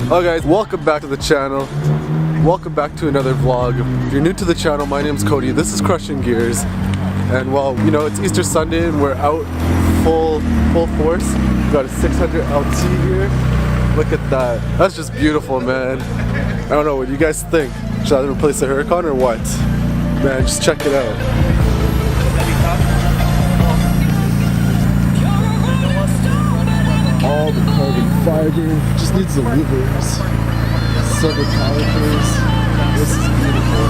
Hello guys, welcome back to the channel. Welcome back to another vlog. If you're new to the channel, my name's Cody. This is Crushin Gears. And well, you know, it's Easter Sunday and we're out full force. We got a 600 LT here. Look at that. That's just beautiful, man. I don't know, what do you guys think? Should I replace the Huracan or what? Man, just check it out. All the carbon fiber, just needs the louvers, silver calipers. This is beautiful.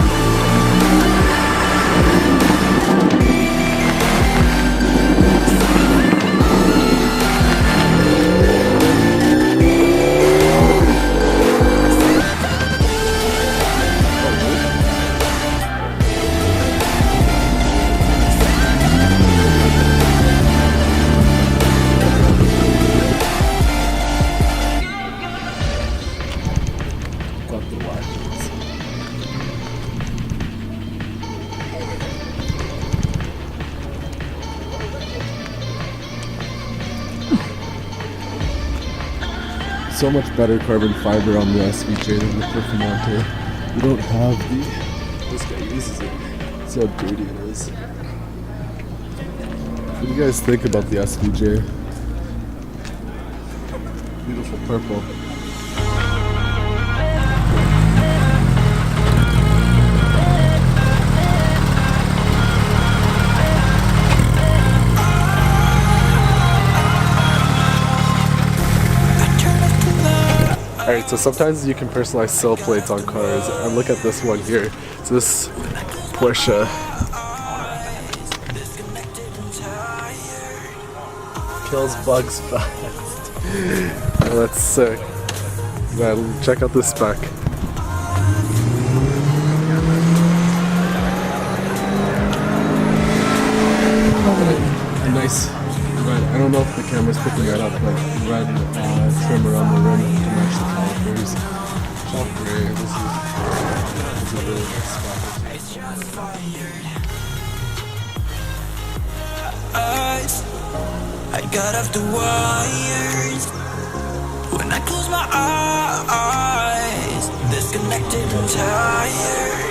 So much better carbon fiber on the SVJ than the Performante. We don't have the. This guy uses it. See how dirty it is. What do you guys think about the SVJ? Beautiful purple. Alright, so sometimes you can personalize sill plates on cars, and look at this one here. So this Porsche. Kills bugs fast. Oh, that's sick. Man, check out this spec. A nice red, I don't know if the camera's picking that up, but red trim around the rim to match the calipers. Chalk gray, this is a really nice spot. I got off the wires when I close my eyes, disconnected and tired.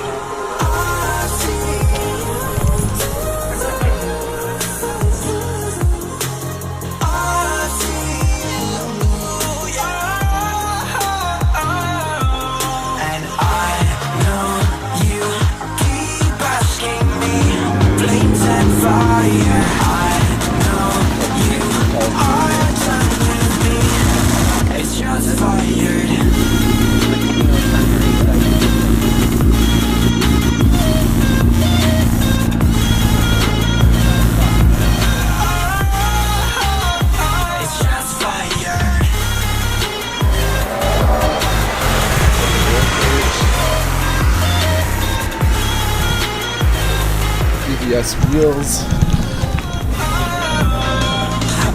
BBS wheels.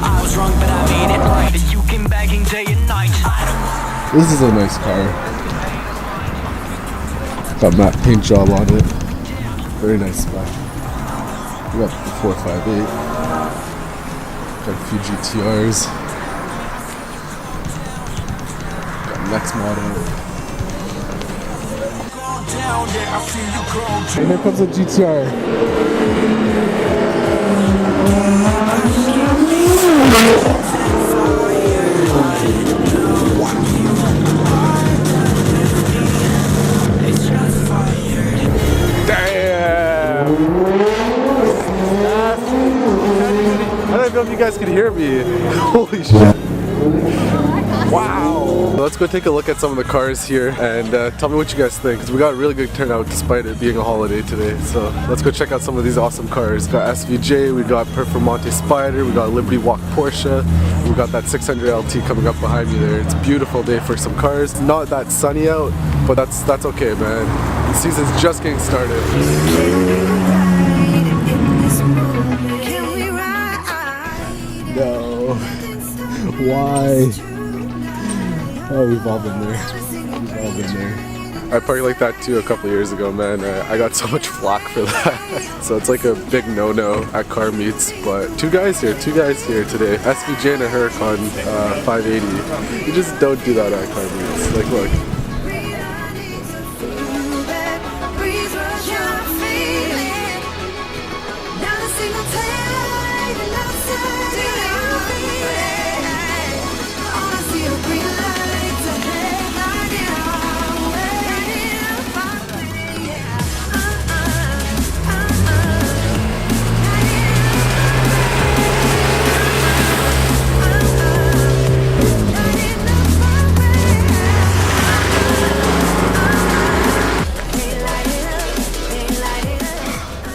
I was wrong, but I made it right. You came begging day and night. This is a nice car. Got matte paint job on it. Very nice spec. We got the 458. Got a few GTRs. Got next model. And here comes a GTR. Damn! I don't know if you guys can hear me. Holy shit. Wow! Let's go take a look at some of the cars here and tell me what you guys think, because we got a really good turnout despite it being a holiday today. So let's go check out some of these awesome cars. We got SVJ, we got Performante Spider, we got Liberty Walk Porsche, we got that 600 LT coming up behind me there. It's a beautiful day for some cars. Not that sunny out, but that's okay, man. The season's just getting started. No. Why? Oh, we've all been there. We've all been there. I parked like that too a couple years ago, man. I got so much flack for that. So it's like a big no-no at car meets. But two guys here today. SVJ and a Huracan 580. You just don't do that at car meets. Like, look.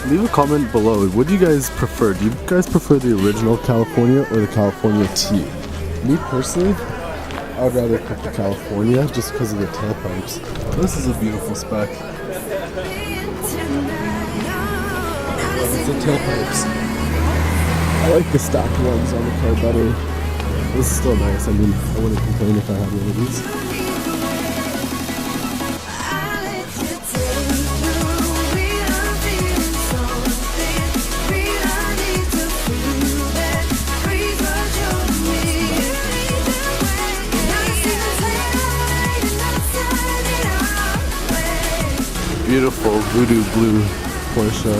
Leave a comment below. What do you guys prefer? Do you guys prefer the original California or the California T? Me personally, I would rather pick the California just because of the tailpipes. This is a beautiful spec. It's the tailpipes. I like the stock ones on the car better. This is still nice. I mean, I wouldn't complain if I had one of these. Beautiful voodoo blue Porsche.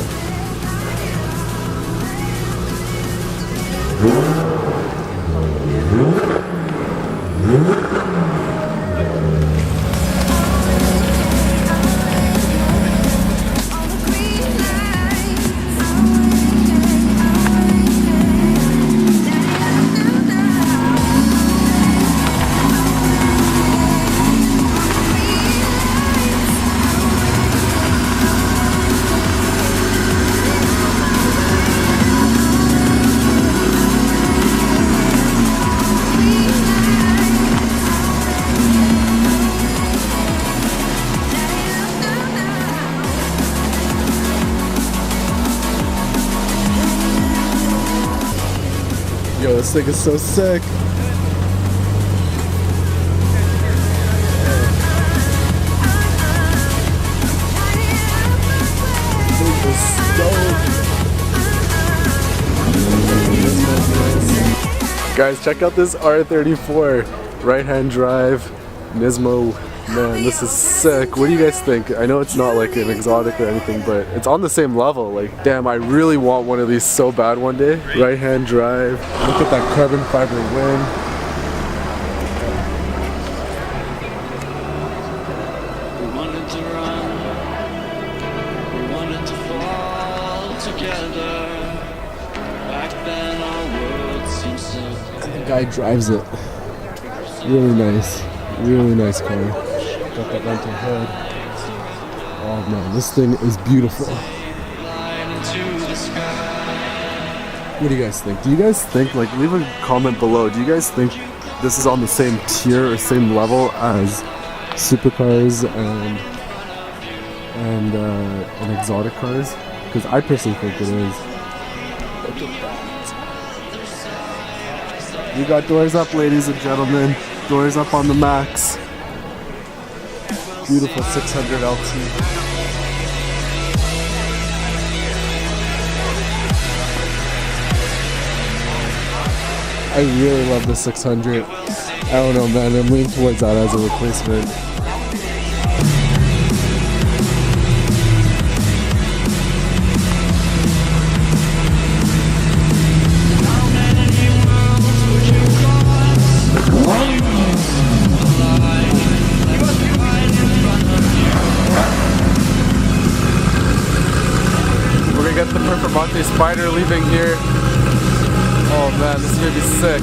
Yo, this thing is so sick. Guys, check out this R34 right-hand drive Nismo. Man, this is sick. What do you guys think? I know it's not like an exotic or anything, but it's on the same level. Like, damn, I really want one of these so bad one day. Right-hand drive. Look at that carbon fiber wing. We wanted to run, we wanted to fall together. Back then our world seemed so clear. The guy drives it. Really nice. Really nice car. Got that rental hood. Oh man, this thing is beautiful. What do you guys think? Do you guys think, like, leave a comment below, do you guys think this is on the same tier or same level as supercars and exotic cars? Because I personally think it is. Look at that. We got doors up, ladies and gentlemen. Doors up on the Max. Beautiful 600 LT. I really love the 600. I don't know, man. I'm leaning towards that as a replacement. Get the Performante Spider leaving here. Oh man, this is gonna be sick.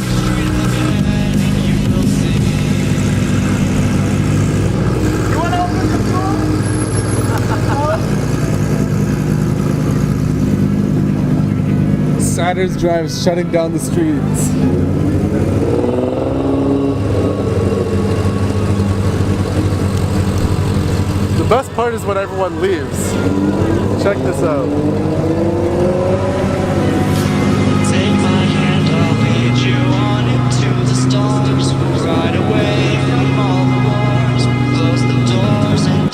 You wanna open the door? Saturn's Drive shutting down the streets. The best part is when everyone leaves. Check this out. Take my hand, I'll lead you on into the stars. Right away from all the wars. Close the doors and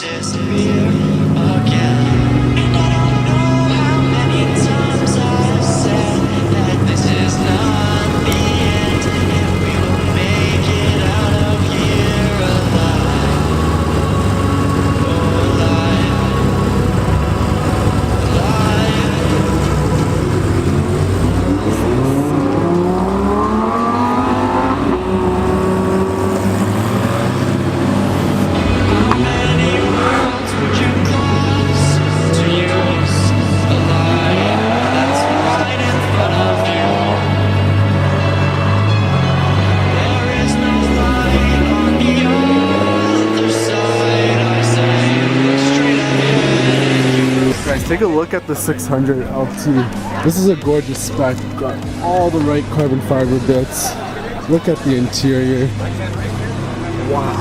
take a look at the 600 LT. This is a gorgeous spec. Got all the right carbon fiber bits. Look at the interior. Wow.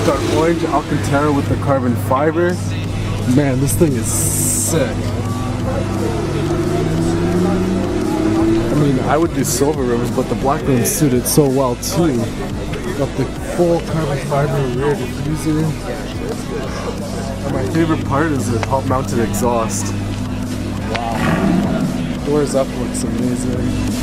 Got orange Alcantara with the carbon fiber. Man, this thing is sick. I mean, I would do silver rims, but the black rims suited so well too. Got the full carbon fiber rear diffuser. And my favorite part is the top mounted exhaust. Wow. Doors up looks amazing.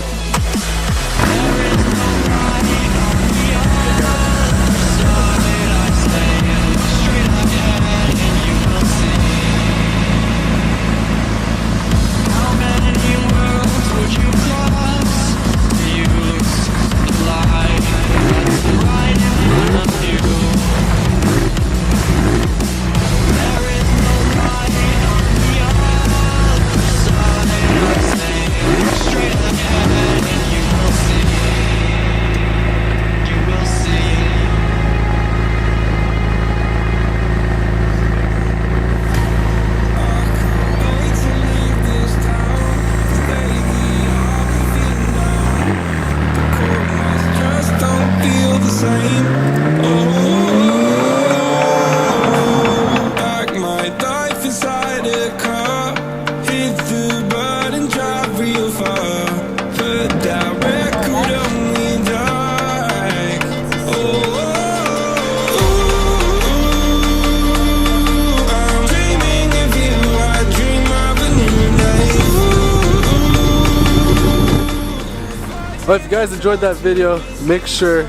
Well, if you guys enjoyed that video, make sure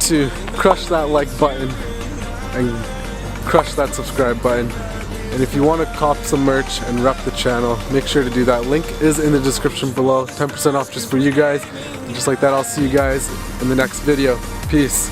to crush that like button and crush that subscribe button. And if you want to cop some merch and rep the channel, make sure to do that. Link is in the description below. 10% off just for you guys. And just like that, I'll see you guys in the next video. Peace.